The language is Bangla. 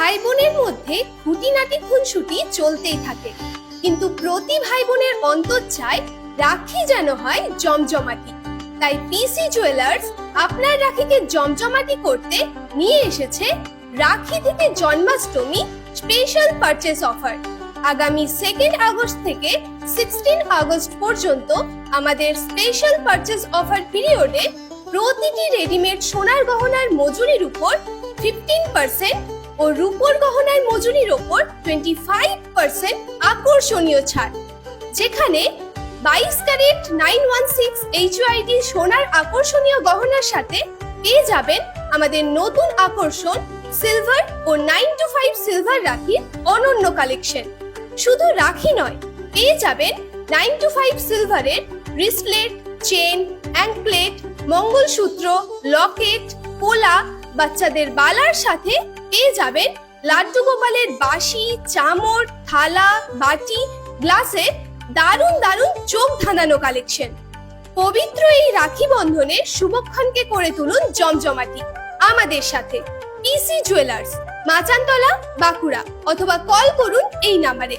ভাই বোনের মধ্যে খুঁটিনাটি খুনসুটি চলতেই থাকে, কিন্তু প্রতি ভাই বোনের অন্তর চায় রাখি যেন হয় জমজমাটি। তাই পিসি জুয়েলার্স আপনার রাখিকে জমজমাটি করতে নিয়ে এসেছে রাখি থেকে জন্মাষ্টমী স্পেশাল পারচেজ অফার। আগামী 2 আগস্ট থেকে 16 আগস্ট পর্যন্ত আমাদের স্পেশাল পারচেজ অফার পিরিয়ডে প্রতিটি রেডিমেড সোনার গহনার মজুরির উপর 15% ও রূপোর গহনার মজুরির উপর 25% আকর্ষণীয় ছাড়। যেখানে 22 ক্যারেট 916 HYD সোনার আকর্ষণীয় গহনার সাথে পেয়ে যাবেন আমাদের নতুন আকর্ষণ সিলভার ও 9 to 5 সিলভার রাখির অনন্য কালেকশন। শুধু রাখি নয়, পেয়ে যাবেন 9 to 5 সিলভারের wristlet, chain, anklet, mangalsutra, locket, পোলা, বাচ্চাদের বালার সাথে পেয়ে যাবেন লাড্ডু গোপালের বাঁশি, চামর, থালা, বাটি, গ্লাসে দারুণ দারুণ চোখ ধাঁধানো কালেকশন। পবিত্র এই রাখি বন্ধনে শুভক্ষণকে করে তুলুন জমজমাটি আমাদের সাথে। পিসি জুয়েলার্স, মাচানতলা, বাঁকুড়া, অথবা কল করুন এই নাম্বারে।